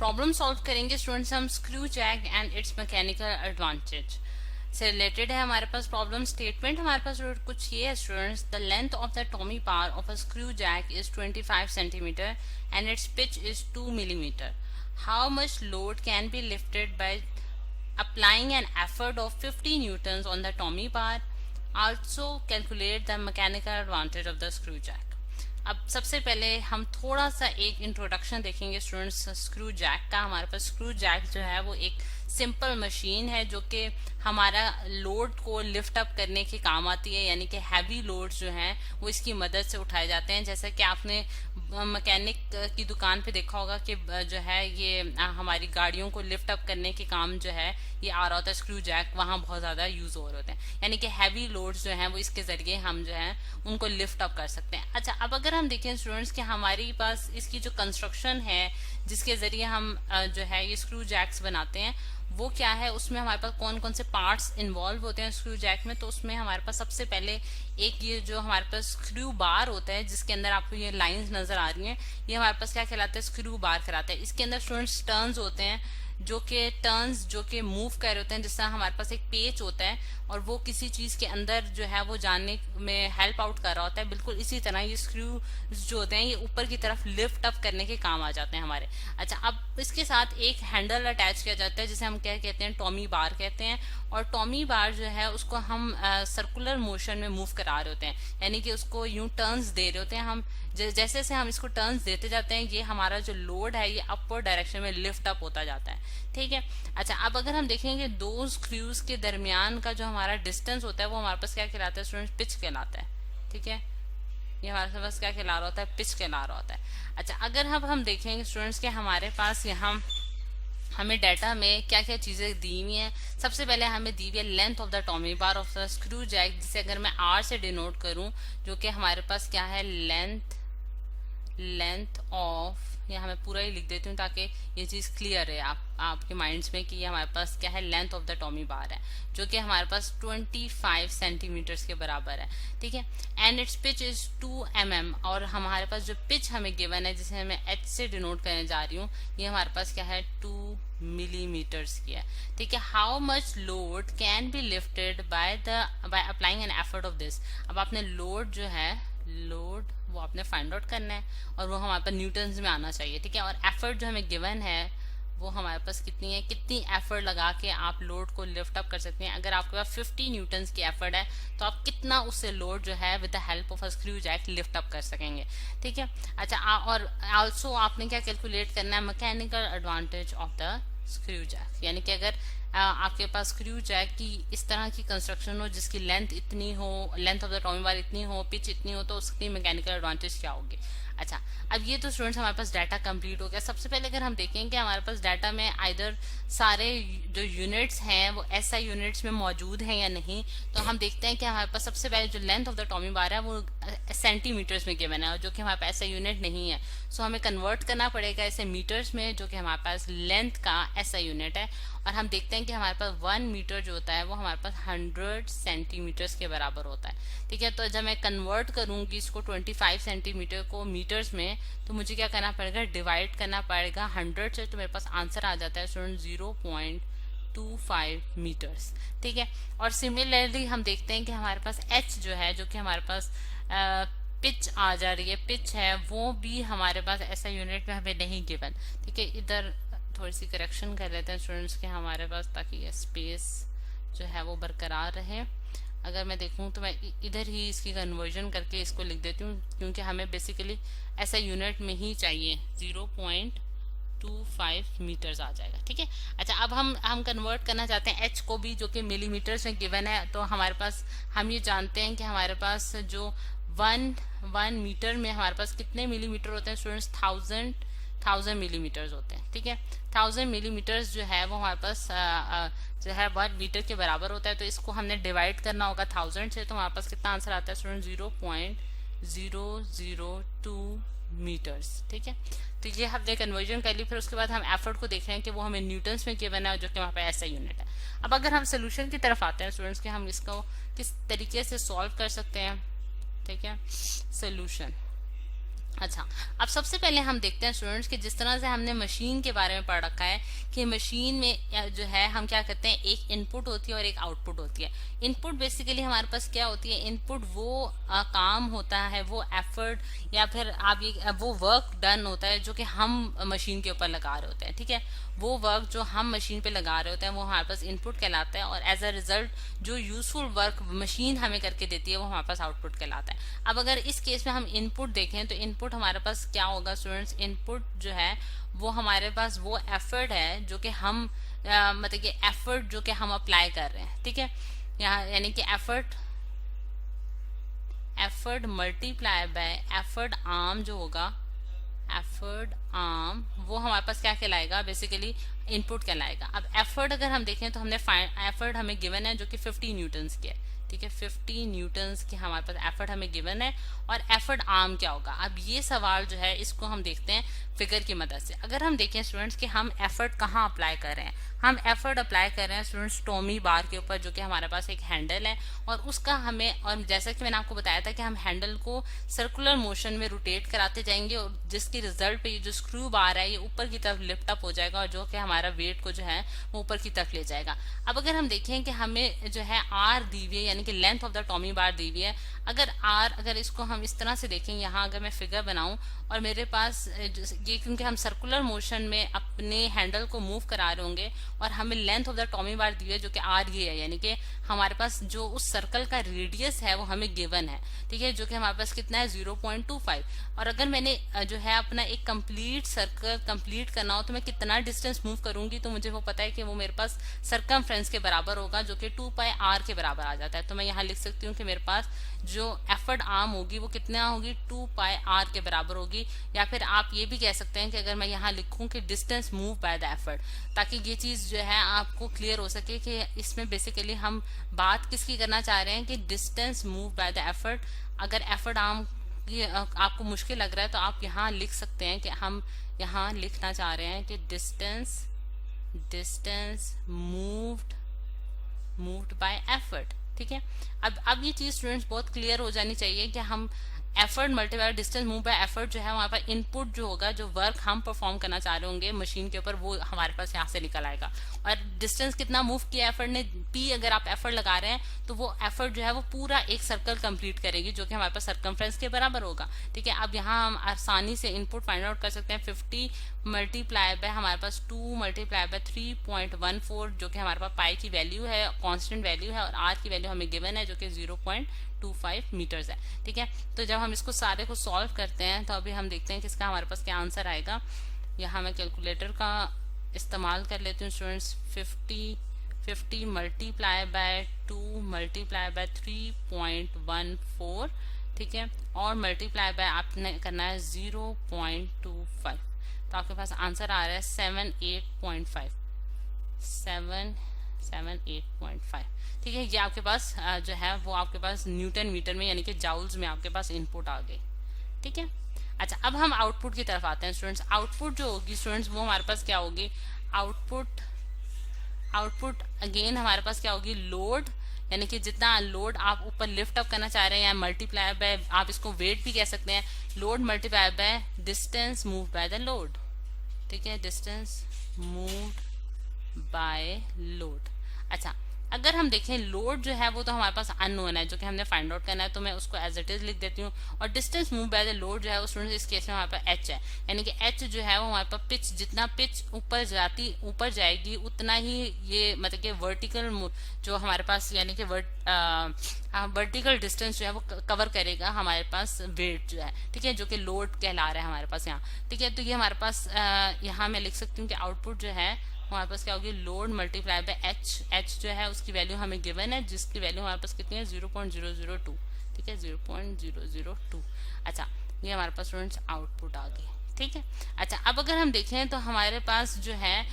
Problem solve करेंगे students हम screw jack and its mechanical advantage से रिलेटेड है हमारे पास प्रॉब्लम स्टेटमेंट। हमारे पास कुछ ये है students, the length of the tommy bar of a screw jack is 25 centimetre and its pitch is 2 millimeter. How much load can be lifted by applying an effort of 50 newtons on the Tommy bar? Also calculate the mechanical advantage of the screw jack. अब सबसे पहले हम थोड़ा सा एक introduction देखेंगे students screw jack का। हमारे पास स्क्रू जैक जो है वो एक सिंपल मशीन है जो कि हमारा लोड को लिफ्ट अप करने के काम आती है, यानी कि हैवी लोड जो हैं वो इसकी मदद से उठाए जाते हैं। जैसा कि आपने मैकेनिक की दुकान पे देखा होगा कि जो है ये हमारी गाड़ियों को लिफ्ट अप करने के काम जो है ये आ रहा होता है स्क्रू जैक, वहाँ बहुत ज़्यादा यूज़ हो रहे होते हैं, यानी कि हैवी लोड्स जो हैं वो इसके ज़रिए हम जो है उनको लिफ्ट अप कर सकते हैं। अच्छा, अब अगर हम देखें स्टूडेंट्स कि हमारे पास इसकी जो कंस्ट्रक्शन है जिसके ज़रिए हम जो है ये स्क्रू जैक्स बनाते हैं वो क्या है, उसमें हमारे पास कौन कौन से पार्ट्स इन्वॉल्व होते हैं स्क्रू जैक में। तो उसमें हमारे पास सबसे पहले एक ये जो हमारे पास स्क्रू बार होता है जिसके अंदर आपको ये लाइंस नजर आ रही हैं, ये हमारे पास क्या कहलाता है, स्क्रू बार कहलाता है। इसके अंदर स्टूडेंट्स टर्न्स होते हैं जो कि मूव कर रहे होते हैं। जिससे हमारे पास एक पेच होता है और वो किसी चीज के अंदर जो है वो जाने में हेल्प आउट कर रहा होता है। बिल्कुल इसी तरह ये स्क्रू जो होते हैं ये ऊपर की तरफ लिफ्ट अप करने के काम आ जाते हैं हमारे। अच्छा, अब इसके साथ एक हैंडल अटैच किया जाता है जिसे हम क्या कहते हैं, टॉमी बार कहते हैं। और टॉमी बार जो है उसको हम सर्कुलर मोशन में मूव करा रहे होते हैं, यानी कि उसको यूं टर्न्स दे रहे होते हैं हम। जैसे जैसे हम इसको टर्न्स देते जाते हैं ये हमारा जो लोड है ये अपवर्ड डायरेक्शन में लिफ्ट अप होता जाता है। ठीक है। अच्छा, अब अगर हम देखेंगे दो स्क्रूज के दरमियान का जो हमारा डिस्टेंस होता है वो हमारे पास क्या कहलाता है स्टूडेंट्स, पिच कहलाता है। ठीक है, ये हमारे पास क्या कहला रहा होता है, पिच कहला रहा होता है। अच्छा, अगर हम देखेंगे स्टूडेंट्स के हमारे पास यहाँ हमें डाटा में क्या क्या चीजें दी हुई हैं। सबसे पहले हमें दी हुई है length of the tommy bar of the screw jack, जिसे अगर मैं आर से डिनोट करूं, जो कि हमारे पास क्या है, लेंथ ऑफ, या हमें पूरा ही लिख देती हूँ ताकि ये चीज क्लियर है आपके माइंड्स में कि ये हमारे पास क्या है, लेंथ ऑफ द टॉमी बार है जो कि हमारे पास 25 सेंटीमीटर्स के बराबर है। ठीक है, and its pitch is 2 mm, और हमारे पास जो पिच हमें गिवन है जिसे मैं एच से डिनोट करने जा रही हूँ, ये हमारे पास क्या है, 2 millimeters की है। ठीक है, how much load can be lifted by applying an effort of this. अब आपने लोड जो है, लोड वो आपने फाइंड आउट करना है और वो हमारे पास न्यूटन्स में आना चाहिए। ठीक है, और एफर्ट जो हमें गिवन है वो हमारे पास कितनी है, कितनी एफर्ट लगा के आप लोड को लिफ्ट अप कर सकते हैं। अगर आपके पास 50 न्यूटन्स की एफर्ट है तो आप कितना उससे लोड जो है with the help of a screw jack lift up कर सकेंगे। ठीक है। अच्छा, और आल्सो आपने क्या कैलकुलेट करना है, mechanical advantage of the screw jack, यानी कि अगर आपके पास स्क्रू जैक की इस तरह की कंस्ट्रक्शन हो जिसकी लेंथ इतनी हो, लेंथ ऑफ द टॉमी बार इतनी हो, पिच इतनी हो, तो उसकी मैकेनिकल एडवांटेज क्या होगी। अच्छा, अब ये तो स्टूडेंट्स हमारे पास डाटा कंप्लीट हो गया। सबसे पहले अगर हम देखें कि हमारे पास डाटा में आइदर सारे जो यूनिट्स हैं वो एसआई यूनिट्स में मौजूद हैं या नहीं, तो हम देखते हैं कि हमारे पास सबसे पहले जो लेंथ ऑफ द टॉमी बार है वो सेंटीमीटर्स में गिवन है, जो कि हमारे पास एसआई यूनिट नहीं है। सो हमें कन्वर्ट करना पड़ेगा इसे मीटर्स में, जो कि हमारे पास लेंथ का एसआई यूनिट है। और हम देखते हैं कि हमारे पास 1 मीटर जो होता है वो हमारे पास 100 सेंटीमीटर्स के बराबर होता है। ठीक है, तो जब मैं कन्वर्ट करूंगी इसको 25 सेंटीमीटर को मीटर्स में, तो मुझे क्या करना पड़ेगा, डिवाइड करना पड़ेगा 100 से, तो मेरे पास आंसर आ जाता है स्टूडेंट 0.25 मीटर्स। ठीक है, और सिमिलरली हम देखते हैं कि हमारे पास एच जो है, जो कि हमारे पास पिच आ जा रही है, पिच है, वो भी हमारे पास ऐसा यूनिट में हमें नहीं गिवन। ठीक है, इधर थोड़ी सी करेक्शन कर लेते हैं स्टूडेंट्स के हमारे पास, ताकि ये स्पेस जो है वो बरकरार रहे। अगर मैं देखूं तो मैं इधर ही इसकी कन्वर्जन करके इसको लिख देती हूँ, क्योंकि हमें बेसिकली ऐसा यूनिट में ही चाहिए, 0.25 मीटर्स आ जाएगा। ठीक है। अच्छा, अब हम कन्वर्ट करना चाहते हैं एच को भी, जो कि मिलीमीटर्स में गिवन है। तो हमारे पास हम ये जानते हैं कि हमारे पास जो वन मीटर में हमारे पास कितने मिलीमीटर होते हैं स्टूडेंट्स, 1000 मिलीमीटर्स होते हैं। ठीक है, 1000 मिलीमीटर्स जो है वो हमारे पास जो है 1 मीटर के बराबर होता है। तो इसको हमने डिवाइड करना होगा 1000 से, तो हमारे पास कितना आंसर आता है स्टूडेंट, 0.002 मीटर्स। ठीक है, तो ये हमने कन्वर्जन कर ली। फिर उसके बाद हम एफर्ट को देख रहे हैं कि वो हमें न्यूटन्स में गिवन है, जो कि वहाँ पे ऐसा यूनिट है। अब अगर हम सोल्यूशन की तरफ आते हैं स्टूडेंट्स के, हम इसको किस तरीके से सॉल्व कर सकते हैं। ठीक है, सोल्यूशन अच्छा, अब सबसे पहले हम देखते हैं स्टूडेंट्स कि जिस तरह से हमने मशीन के बारे में पढ़ रखा है कि मशीन में जो है हम क्या करते हैं, एक इनपुट होती है और एक आउटपुट होती है। इनपुट बेसिकली हमारे पास क्या होती है, इनपुट वो काम होता है, वो एफर्ट या फिर आप ये वो वर्क डन होता है जो कि हम मशीन के ऊपर लगा रहे होते हैं। ठीक है, वो वर्क जो हम मशीन पे लगा रहे होते हैं वो हमारे पास इनपुट कहलाता है, और एज अ रिजल्ट जो यूजफुल वर्क मशीन हमें करके देती है वो हमारे पास आउटपुट कहलाता है। अब अगर इस केस में हम इनपुट देखें तो इनपुट हमारे पास क्या होगा स्टूडेंट्स, इनपुट जो है वो हमारे पास वो एफर्ट है जो कि हम मतलब कि एफर्ट जो कि हम अप्लाई कर रहे हैं। ठीक है, यहाँ यानी कि effort multiply by effort arm जो होगा, एफर्ट आर्म वो हमारे पास क्या कहलाएगा, बेसिकली इनपुट कहलाएगा। अब एफर्ट अगर हम देखें तो हमने एफर्ट हमें गिवन है जो कि 50 न्यूटन्स की है। ठीक है, 50 न्यूटन्स की हमारे पास एफर्ट हमें गिवन है, और एफर्ट आर्म क्या होगा। अब ये सवाल जो है इसको हम देखते हैं फिगर की मदद से। अगर हम देखें स्टूडेंट्स कि हम एफर्ट कहाँ अप्लाई कर रहे हैं, हम एफर्ट अप्लाई कर रहे हैं स्टूडेंट्स टॉमी बार के ऊपर, जो कि हमारे पास एक हैंडल है, और उसका हमें, और जैसा कि मैंने आपको बताया था कि हम हैंडल को सर्कुलर मोशन में रोटेट कराते जाएंगे, और जिसके रिजल्ट पे ये जो स्क्रू बार है ये ऊपर की तरफ लिफ्ट अप हो जाएगा, और जो कि हमारा वेट को जो है वो ऊपर की तरफ ले जाएगा। अब अगर हम देखें कि हमें जो है आर दी हुई है, यानी कि लेंथ ऑफ द टॉमी बार दी हुई है, अगर इसको हम इस तरह से देखें, यहाँ अगर मैं फिगर बनाऊं और मेरे पास ये, क्योंकि हम सर्कुलर मोशन में अपने हैंडल को मूव करा रहे होंगे, और हमें लेंथ ऑफ द टॉमी बार दी है जो कि आर ये है, यानी कि हमारे पास जो उस सर्कल का रेडियस है वो हमें गिवन है। ठीक है, जो कि हमारे पास कितना है 0.25। और अगर मैंने जो है अपना एक कंप्लीट सर्कल कंप्लीट करना हो तो मैं कितना डिस्टेंस मूव करूंगी, तो मुझे वो पता है कि वो मेरे पास सरकमफ्रेंस के बराबर होगा, जो कि 2πr के बराबर आ जाता है। तो मैं यहाँ लिख सकती हूँ कि मेरे पास जो एफर्ट आर्म होगी वो कितना होगी, 2πr के बराबर होगी। या फिर आप ये भी कह सकते हैं कि अगर मैं यहाँ लिखूं कि distance move by the effort, ताकि ये चीज जो है आपको क्लियर हो सके कि इसमें बेसिकली हम बात किसकी करना चाह रहे हैं, कि distance move by the effort. अगर एफर्ट आर्म ये आपको मुश्किल लग रहा है तो आप यहाँ लिख सकते हैं कि हम यहाँ लिखना चाह रहे हैं कि डिस्टेंस मूव्ड बाय एफर्ट। ठीक है, अब ये चीज स्टूडेंट्स बहुत क्लियर हो जानी चाहिए कि हम effort multiply distance move by effort जो है हमारे पास इनपुट जो होगा, जो वर्क हम परफॉर्म करना चाह रहे होंगे मशीन के ऊपर, वो हमारे पास यहाँ से निकल आएगा। और डिस्टेंस कितना मूव किया एफर्ट ने, पी अगर आप एफर्ट लगा रहे हैं तो वो एफर्ट जो है वो पूरा एक सर्कल कंप्लीट करेगी, जो कि हमारे पास सरकमफ्रेंस के बराबर होगा। ठीक है, अब यहाँ हम आसानी से इनपुट फाइंड आउट कर सकते हैं। 50 मल्टीप्लाई बाय हमारे पास 2 मल्टीप्लाई बाय 3.14, जो कि हमारे पास पाई की वैल्यू है, कांस्टेंट वैल्यू है, और आर की वैल्यू हमें गिवन है जो कि 0.25 मीटर्स है। ठीक है, तो जब हम इसको सारे को सॉल्व करते हैं तो अभी हम देखते हैं कि इसका हमारे पास क्या आंसर आएगा। यहाँ मैं कैलकुलेटर का इस्तेमाल कर लेती हूँ students. 50 multiply by 2 multiply by 3.14, ठीक है, और मल्टीप्लाई बाय आपने करना है 0.25, तो आपके पास आंसर आ रहा है 778.5। ठीक है, ये आपके पास जो है वो आपके पास न्यूटन मीटर में यानी कि जाउल्स में आपके पास इनपुट आ गई। ठीक है, अच्छा अब हम आउटपुट की तरफ आते हैं स्टूडेंट्स। आउटपुट जो होगी स्टूडेंट्स वो हमारे पास क्या होगी, आउटपुट अगेन हमारे पास क्या होगी, लोड, यानी कि जितना लोड आप ऊपर लिफ्ट अप करना चाह रहे हैं, या मल्टीप्लाई बाय, आप इसको वेट भी कह सकते हैं, load multiply by distance move by the load. ठीक है, डिस्टेंस मूव्ड बाय लोड। अच्छा, अगर हम देखें लोड जो है वो तो हमारे पास अननोन है, जो कि हमने फाइंड आउट करना है, तो मैं उसको एज इट इज लिख देती हूँ। और distance move by the load जो है स्टूडेंट्स इस केस में हमारे पास एच है, यानी कि एच जो है वो हमारे पास पिच, जितना पिच ऊपर जाएगी उतना ही ये मतलब कि वर्टिकल जो हमारे पास यानी कि वर्टिकल डिस्टेंस जो है वो कवर करेगा हमारे पास वेट जो है। ठीक है, जो कि लोड कहला रहा है हमारे पास यहाँ। ठीक है, तो ये हमारे पास यहाँ मैं लिख सकती हूँ कि आउटपुट जो है हमारे पास क्या होगी, लोड मल्टीप्लाई बाय एच जो है उसकी वैल्यू हमें गिवन है, जिसकी वैल्यू हमारे पास कितनी है 0.002। ठीक है, 0.002। अच्छा, ये हमारे पास स्टूडेंट्स आउटपुट आ गई। ठीक है, अच्छा अब अगर हम देखें तो हमारे पास जो है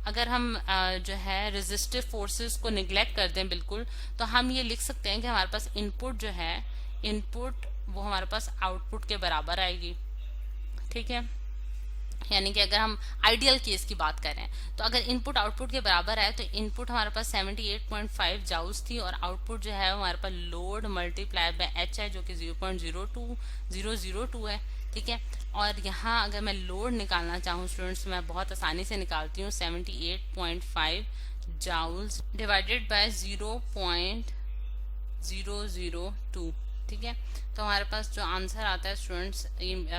अगर हम जो है रेजिस्टिव फोर्सेस को निग्लेक्ट कर दें बिल्कुल, तो हम ये लिख सकते हैं कि हमारे पास इनपुट जो है, इनपुट वो हमारे पास आउटपुट के बराबर आएगी। ठीक है, यानी कि अगर हम आइडियल केस की बात करें तो अगर इनपुट आउटपुट के बराबर है तो इनपुट हमारे पास 78.5 जाउल्स थी और आउटपुट जो है हमारे पास लोड मल्टीप्लाई बाय एच है जो कि 0.02002 है। ठीक है, और यहाँ अगर मैं लोड निकालना चाहूँ स्टूडेंट्स, मैं बहुत आसानी से निकालती हूँ 78.5 जाउल्स डिवाइडेड बाय 0.002। ठीक है, तो हमारे पास जो आंसर आता है स्टूडेंट्स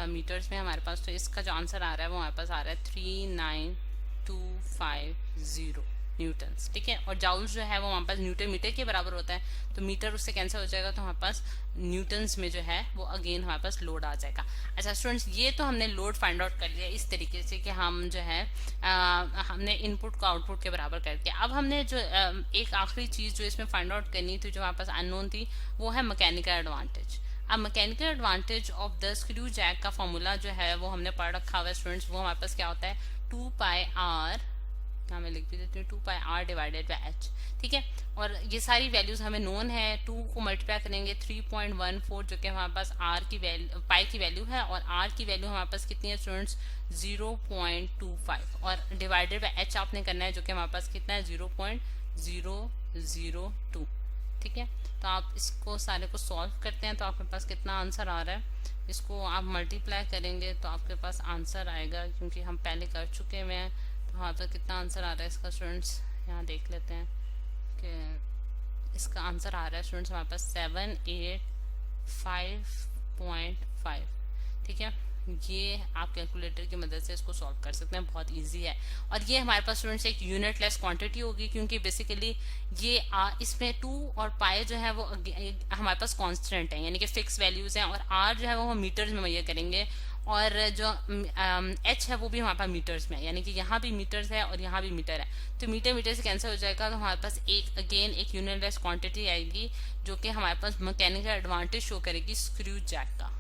मीटर्स में हमारे पास, तो इसका जो आंसर आ रहा है वो हमारे पास आ रहा है 39250 न्यूटन्स। ठीक है, और जाउल्स जो है वो हमारे पास न्यूटन मीटर के बराबर होता है, तो मीटर उससे कैंसिल हो जाएगा, तो हमारे पास न्यूटन्स में जो है वो अगेन हमारे पास लोड आ जाएगा। अच्छा स्टूडेंट्स, ये तो हमने लोड फाइंड आउट कर लिया इस तरीके से कि हम जो है हमने इनपुट को आउटपुट के बराबर कर दिया। अब हमने जो एक आखिरी चीज जो इसमें फाइंड आउट करनी थी, जो हमारे पास अननोन थी, वो है मैकेनिकल एडवांटेज। अब mechanical advantage of the screw jack का फॉर्मूला जो है वो हमने पढ़ रखा हुआ है स्टूडेंट्स। वो हमारे पास क्या होता है, 2πr, यहाँ मैं लिख भी देती हूँ 2πr डिवाइडेड बाय एच। ठीक है, और ये सारी वैल्यूज हमें नोन है। 2 को मल्टीप्लाई करेंगे 3.14 जो कि हमारे पास आर की वैल्यू, पाई की वैल्यू है, और आर की वैल्यू हमारे पास कितनी है स्टूडेंट्स 0.25, और डिवाइडेड बाय एच आपने करना है जो कि हमारे पास कितना है 0.002। ठीक है, तो आप इसको सारे को सॉल्व करते हैं तो आपके पास कितना आंसर आ रहा है, इसको आप मल्टीप्लाई करेंगे तो आपके पास आंसर आएगा, क्योंकि हम पहले कर चुके हुए हैं। तो हाँ, तो कितना आंसर आ रहा है इसका स्टूडेंट्स, यहाँ देख लेते हैं कि इसका आंसर आ रहा है स्टूडेंट्स हमारे पास 785.5। ठीक है, ये आप कैलकुलेटर की मदद से इसको सॉल्व कर सकते हैं, बहुत इजी है। और ये हमारे पास स्टूडेंट्स एक यूनिट लेस क्वांटिटी होगी, क्योंकि बेसिकली ये इसमें 2 और पाई जो है वो हमारे पास कांस्टेंट है, यानी कि फिक्स वैल्यूज हैं, और आर जो है वो हम मीटर्स में मेजर करेंगे, और जो एच है वो भी हमारे पास मीटर्स में है, यानी कि यहाँ भी मीटर्स है और यहाँ भी मीटर है, तो मीटर मीटर से कैंसिल हो जाएगा, तो हमारे पास एक अगेन एक यूनिट लेस क्वांटिटी आएगी जो कि हमारे पास मैकेनिकल एडवांटेज शो करेगी स्क्रू जैक का।